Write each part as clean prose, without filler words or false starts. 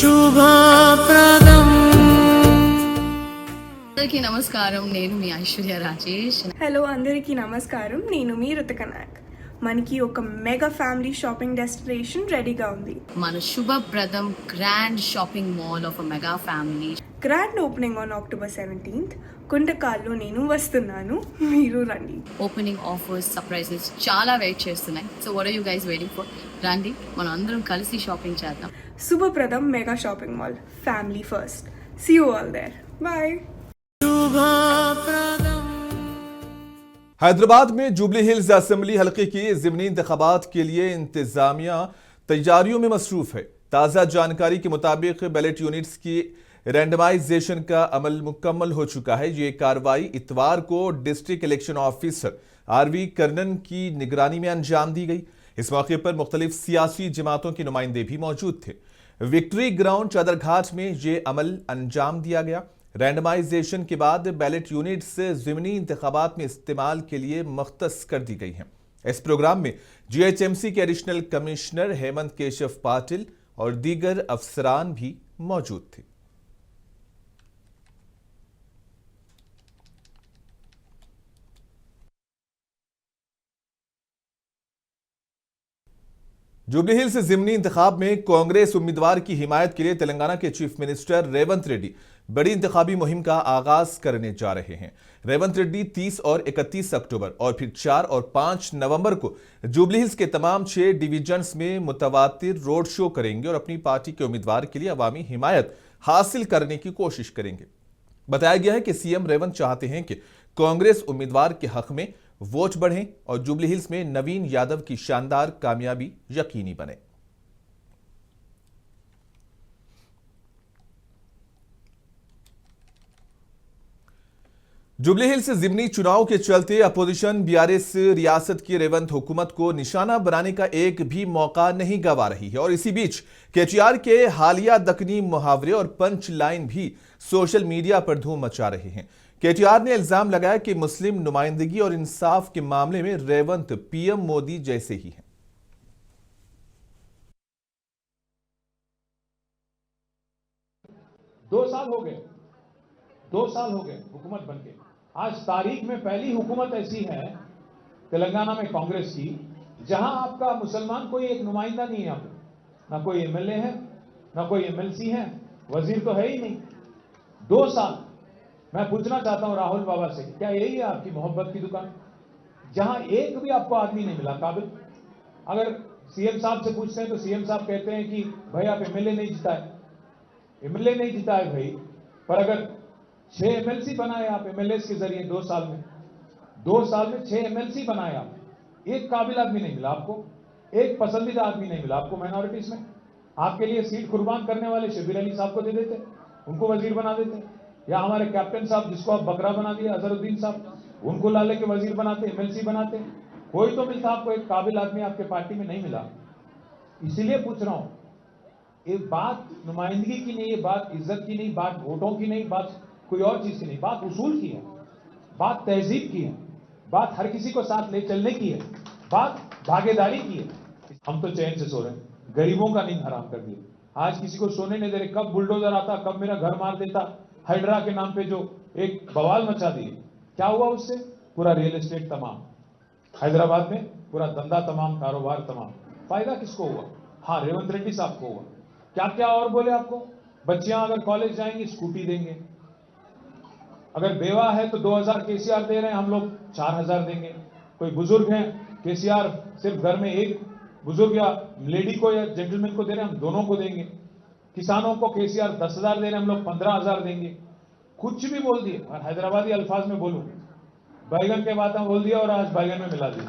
శుభప్రదం అందరికీ నమస్కారం. నేను మీ ఐశ్వర్య రాజేష్. హలో అందరికీ నమస్కారం. నేను మీ రుతిక నాయక్. మనకి ఒక మెగా ఫ్యామిలీ షాపింగ్ డెస్టినేషన్ రెడీగా ఉంది. మన Shubhapradam grand shopping mall of mega family. Grand opening on October 17th. కుంటకాల్లో నేను వస్తున్నాను, మీరు రండి. ఓపెనింగ్ ఆఫర్స్, సర్ప్రైజెస్ చాలా వెయిట్ చేస్తున్నాయి. So what are you guys waiting for? రండి, మనం అందరం కలిసి షాపింగ్ చేద్దాం. Shubhapradam mega shopping mall, family first. See you all there. Bye. Hyderabad में जुबली हिल्स असेंबली हलके की ज़िमनी इंतखाबात के लिए इंतजामिया तैयारियों में मसरूफ है। ताज़ा जानकारी के मुताबिक बैलेट यूनिट्स की रैंडमाइजेशन का अमल मुकम्मल हो चुका है। ये कार्रवाई इतवार को district election officer RV Karnan की निगरानी में अंजाम दी गई। इस मौके पर मुख्तलिफ सियासी जमातों के नुमाइंदे भी मौजूद थे। विक्ट्री ग्राउंड चादरघाट में ये अमल अंजाम दिया गया। रैंडमाइजेशन के बाद बैलेट यूनिट्स ज़िमनी इंतखाबात में इस्तेमाल के लिए मख्तस कर दी गई हैं। इस प्रोग्राम में जीएचएमसी के एडिशनल कमिश्नर हेमंत केशव पाटिल और दीगर अफसरान भी मौजूद थे। जुबली हिल्स ज़िमनी इंतखाब में कांग्रेस उम्मीदवार की हिमायत के लिए तेलंगाना के चीफ मिनिस्टर रेवंत रेड्डी बड़ी इंतखाबी मुहिम का आगाज करने जा रहे हैं। रेवंत रेड्डी 30 और 31 अक्टूबर और फिर 4 और 5 नवंबर को जुबली हिल्स के तमाम 6 डिवीजन्स में मुतवातिर रोड शो करेंगे और अपनी पार्टी के उम्मीदवार के लिए अवामी हिमायत हासिल करने की कोशिश करेंगे। बताया गया है कि सीएम रेवंत चाहते हैं कि कांग्रेस उम्मीदवार के हक में वोट बढ़ें और जुबली हिल्स में नवीन यादव की शानदार कामयाबी यकीनी बने। जुबली हिल्स ज़िमनी चुनाव के चलते अपोजिशन बीआरएस रियासत की रेवंत हुकूमत को निशाना बनाने का एक भी मौका नहीं गंवा रही है और इसी बीच केटीआर के हालिया दक्कनी मुहावरे और पंच लाइन भी सोशल मीडिया पर धूम मचा रहे हैं। केटीआर ने इल्जाम लगाया कि मुस्लिम नुमाइंदगी और इंसाफ के मामले में रेवंत पीएम मोदी जैसे ही हैं। 2 साल हो गए, 2 साल हो गए हुकूमत बनके। आज तारीख में पहली हुकूमत ऐसी है तेलंगाना में कांग्रेस की जहां आपका मुसलमान कोई एक नुमाइंदा नहीं है। यहाँ पे ना कोई एमएलए है, ना कोई एमएलसी है, वजीर तो है ही नहीं। 2 साल मैं पूछना चाहता हूं राहुल बाबा से, क्या यही है आपकी मोहब्बत की दुकान, जहां एक भी आपको आदमी नहीं मिला काबिल? अगर सीएम साहब से पूछते हैं तो सीएम साहब कहते हैं कि भाई आप एमएलए नहीं जिताए, एमएलए नहीं जिताए भाई। पर अगर 6 एमएलसी बनाए आप एमएलए के जरिए 2 साल में, 2 साल में 6 एमएलसी बनाए आप, एक काबिल आदमी नहीं मिला आपको, एक पसंदीदा आदमी नहीं मिला आपको माइनॉरिटीज में। आपके लिए सीट कुर्बान करने वाले शबीर अली साहब को दे देते, उनको वजीर बना देते, या हमारे कैप्टन साहब जिसको आप बकरा बना दिया अजहरुद्दीन साहब, उनको लाले के वजीर बनाते, एमएलसी बनाते। कोई तो मिलता आपको, एक काबिल आदमी आपके पार्टी में नहीं मिला। इसीलिए पूछ रहा हूं, ये बात नुमाइंदगी की नहीं, ये बात इज्जत की नहीं, बात वोटों की नहीं, बात कोई और चीज की नहीं, बात उसूल की है, बात तहजीब की है, बात हर किसी को साथ ले चलने की है, बात भागीदारी की है। हम तो चैन से सो रहे हैं, गरीबों का नींद हराम कर दिया। आज किसी को सोने नहीं दे रहे, कब बुलडोजर आता, कब मेरा घर मार देता, हाइड्रा के नाम पे जो एक बवाल मचा दिए। क्या हुआ उससे? पूरा रियल एस्टेट तमाम, हैदराबाद में पूरा धंधा तमाम, कारोबार तमाम। फायदा किसको हुआ? हाँ, रेवंत रेड्डी साहब को हुआ। क्या क्या और बोले आपको? बच्चियां अगर कॉलेज जाएंगी स्कूटी देंगे, अगर बेवा है तो 2000 केसीआर दे रहे हैं, हम लोग 4000 देंगे। कोई बुजुर्ग हैं, केसीआर सिर्फ घर में एक बुजुर्ग या लेडी को या जेंटलमैन को दे रहे हैं, हम दोनों को देंगे। किसानों को केसीआर 10,000 दे रहे हैं, हम लोग 15,000 देंगे। कुछ भी बोल दिए, और हैदराबादी अल्फाज में बोलूं, बैगन के बात बोल दिया और आज बैगन में मिला दिया।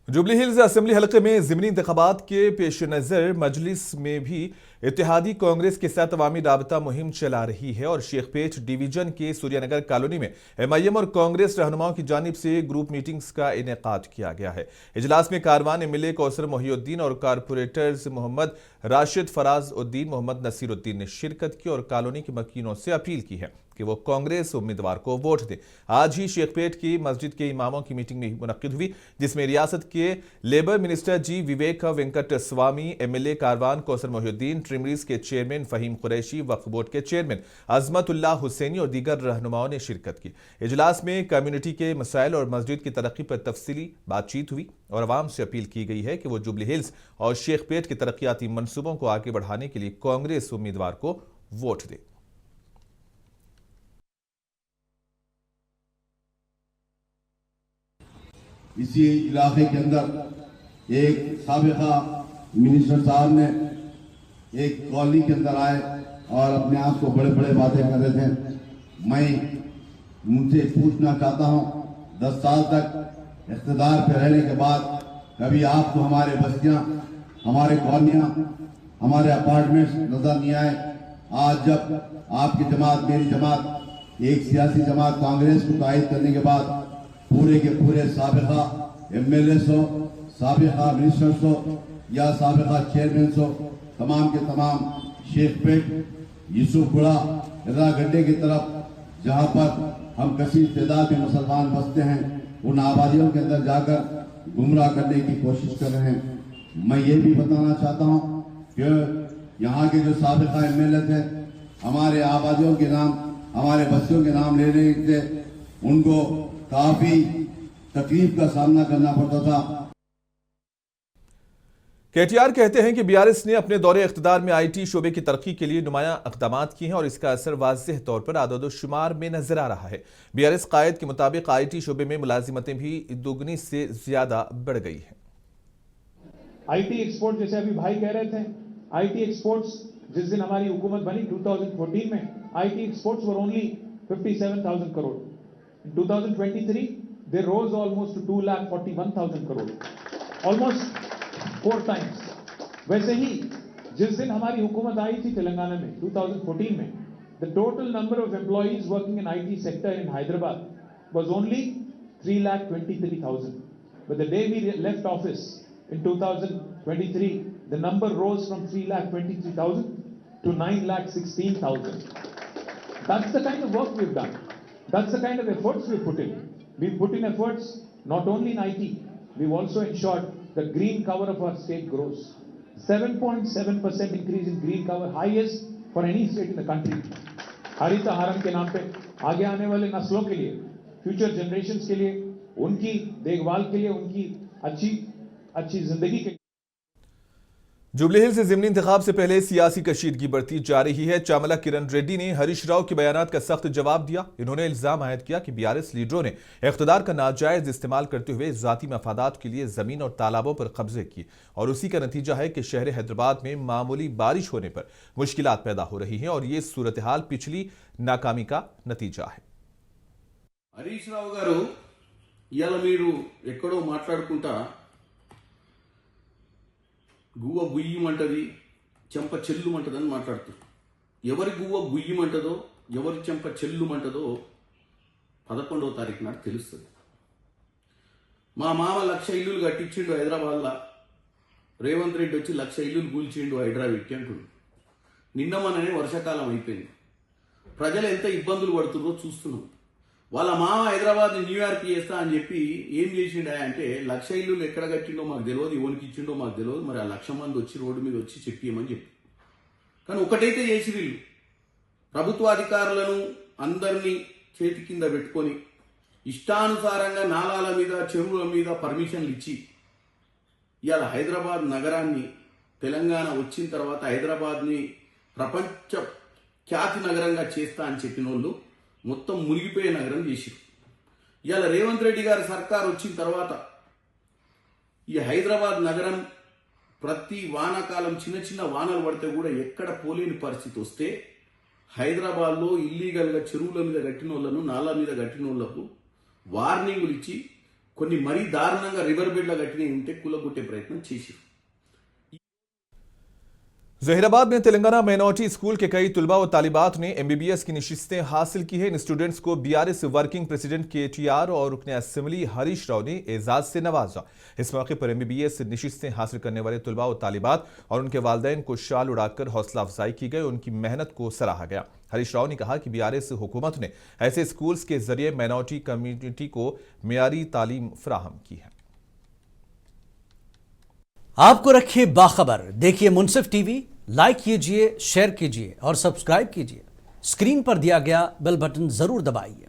जुबली हिल्स असेंबली हलके में ज़िमनी इंतखाबात के पेश नज़र मजलिस में भी इत्तेहादी कांग्रेस के साथ अवामी राबता मुहिम चला रही है और शेखपेट डिवीजन के सूर्यनगर कॉलोनी में एमआईएम और कांग्रेस रहनुमाओं की जानिब से ग्रुप मीटिंग्स का इनेकाद किया गया है। इजलास में कारवान एमएलए कौसर मोहिउद्दीन और कारपोरेटर्स मोहम्मद राशिद फराज उद्दीन, मोहम्मद नसीरुद्दीन ने शिरकत की और कॉलोनी के मकीनों से अपील की है कि वो कांग्रेस उम्मीदवार को वोट दें। आज ही शेखपेट की मस्जिद के इमामों की मीटिंग में मुनक्किद हुई, जिसमें रियासत के लेबर मिनिस्टर जी विवेक वेंकट स्वामी, एमएलए कारवान कौसर मोहिउद्दीन, ट्रिमरीज के चेयरमैन फहीम कुरैशी, वक्फ बोर्ड के चेयरमैन अजमतुल्लाह हुसैनी और दीगर रहनुमाओं ने शिरकत की। इजलास में कम्युनिटी के मसाइल और मस्जिद की तरक्की पर तफसीली बातचीत हुई और आवाम से अपील की गई है कि वो जुबली हिल्स और शेखपेट के तरक्याती मंसूबों को आगे बढ़ाने के लिए कांग्रेस उम्मीदवार को वोट दे। इसी इलाके के अंदर एक साबिका मिनिस्टर साहब ने एक कॉलोनी के अंदर आए और अपने आप को बड़े बड़े बातें कर रहे थे। मैं उनसे पूछना चाहता हूं, 10 साल तक इख्तिदार पे रहने के बाद कभी आपको हमारे बस्तियां, हमारे कॉलोनियां, हमारे अपार्टमेंट्स नजर नहीं आए। आज जब आपकी जमात, मेरी जमात, एक सियासी जमात कांग्रेस को कायद करने के बाद पूरे के पूरे साबिका एमएलए हो, साबिका मिनिस्टर्स हो या साबिका चेयरमैन हो, तमाम के तमाम शेखपेट, यूसुफपुरा, इधरा गड्ढे की तरफ जहां पर हम कसीर तादाद में मुसलमान बसते हैं, उन आबादियों के अंदर जाकर गुमराह करने की कोशिश कर रहे हैं। मैं ये भी बताना चाहता हूं कि यहाँ के जो साबिका एमएलए थे, हमारे आबादियों के नाम, हमारे बस्तियों के नाम लेने से उनको काफी तकलीफ का सामना करना पड़ता था। केटीआर कहते हैं कि बीआरएस ने अपने दौरे इख्तिदार में आईटी शोबे की तरक्की के लिए नुमायां इक़दामात किए हैं और इसका असर वाज़ेह तौर पर आददोशुमार में नजर आ रहा है। बीआरएस कायद के मुताबिक आईटी शोबे में मुलाजिमतें भी दुगनी से ज्यादा बढ़ गई हैं। आईटी एक्सपोर्ट, जैसे अभी भाई कह रहे थे, आईटी एक्सपोर्ट्स जिस दिन हमारी हुकूमत बनी 2014 में, IT exports were only 57,000 crore. In 2023, they rose almost to 2,41,000 crore, almost 4 times. वैसे ही जिस दिन हमारी हुकूमत आई थी तेलंगाना में 2014 में, the total number of employees working in IT sector in Hyderabad was only 3,23,000. But the day we left office in 2023, the number rose from 3,23,000 to 9,16,000. That's the kind of work we've done. That's the kind of efforts we've put in. We've put in efforts not only in IT, we've also ensured the green cover of our state grows. 7.7% increase in green cover, highest for any state in the country. हरित हारम के नाम पे आगे आने वाले नस्लों के लिए, फ्यूचर जनरेशंस के लिए, उनकी देखभाल के लिए, उनकी अच्छी जिंदगी के लिए। जुबली हिल्स ज़िमनी इंतखाब से पहले सियासी कशीदगी बढ़ती जा रही है। चामला किरण रेड्डी ने हरीश राव के बयानात का सख्त जवाब दिया। इन्होंने इल्जाम आयद किया कि बीआरएस लीडरों ने इख्तिदार का नाजायज इस्तेमाल करते हुए ज़ाती मफादात के लिए ज़मीन और तालाबों पर कब्जे किए और उसी का नतीजा है कि शहर हैदराबाद में मामूली बारिश होने पर मुश्किलात पैदा हो रही हैं और ये सूरत हाल पिछली नाकामी का नतीजा है। हरीश राव गारू इयाला मीरू एक्कडो माట్లాడుకుంటా గువ్వ గుయ్యమంటది, చెంప చెల్లుమంటదని మాట్లాడుతారు. ఎవరి గువ్వ గుయ్యమంటదో, ఎవరి చెంప చెల్లుమంటదో 11వ తారీఖు నాడు తెలుస్తుంది. మా మామ 1,00,000 ఇల్లులు కట్టించిండు హైదరాబాద్లో. రేవంత్ రెడ్డి వచ్చి 1,00,000 ఇల్లులు కూల్చిండు హైదరాబాద్కి అంటుండు. నిన్న మననే వర్షాకాలం అయిపోయింది. ప్రజలు ఎంత ఇబ్బందులు పడుతున్నారో చూస్తున్నాం. వాళ్ళ మామ హైదరాబాద్ న్యూయార్క్ చేస్తా అని చెప్పి ఏం చేసిండా అంటే 1,00,000 ఇల్లులు ఎక్కడ కట్టిండో మాకు తెలియదు, ఎవరికి ఇచ్చిండో మాకు తెలియదు. మరి ఆ 1,00,000 మంది వచ్చి రోడ్డు మీద వచ్చి చెప్పియమని చెప్పి, కానీ ఒకటైతే చేసి వీళ్ళు ప్రభుత్వ అధికారులను అందరినీ చేతి కింద పెట్టుకొని ఇష్టానుసారంగా నాలాల మీద, చెరువుల మీద పర్మిషన్లు ఇచ్చి ఇవాళ హైదరాబాద్ నగరాన్ని, తెలంగాణ వచ్చిన తర్వాత హైదరాబాద్ని ప్రపంచ ఖ్యాతి నగరంగా చేస్తా అని చెప్పిన వాళ్ళు మొత్తం మునిగిపోయే నగరం చేసిరు. ఇవాళ రేవంత్ రెడ్డి గారి సర్కార్ వచ్చిన తర్వాత ఈ హైదరాబాద్ నగరం ప్రతి వానాకాలం చిన్న చిన్న వానలు పడితే కూడా ఎక్కడ పోలేని పరిస్థితి వస్తే హైదరాబాద్లో ఇల్లీగల్గా చెరువుల మీద కట్టిన వాళ్ళను, నాలా మీద కట్టిన వాళ్ళకు వార్నింగులు ఇచ్చి కొన్ని మరీ దారుణంగా రివర్ బెడ్లో కట్టినవి ఉంటే కూలగొట్టే ప్రయత్నం చేసిరు. जहीराबाद में तेलंगाना माइनॉरिटी स्कूल के कई तुलबा व तालिबात ने MBBS की नशिस्तें हासिल की है। इन स्टूडेंट्स को BRS वर्किंग प्रेसिडेंट KTR और रुकने असेंबली हरीश राव ने एजाज से नवाजा। इस मौके पर MBBS नशिस्तें हासिल करने वाले तुलबा व तालिबात और उनके वालिदैन को शाल उड़ाकर हौसला अफजाई की गई। उनकी मेहनत को सराहा गया। हरीश राव ने कहा कि BRS हुकूमत ने ऐसे स्कूल्स के जरिए माइनॉरिटी कम्युनिटी को मेयारी तालीम फराहम की है। आपको रखिए बाखबर, देखिए मुनसिफ टीवी, लाइक कीजिए, शेयर कीजिए और सब्सक्राइब कीजिए। स्क्रीन पर दिया गया बेल बटन जरूर दबाइए।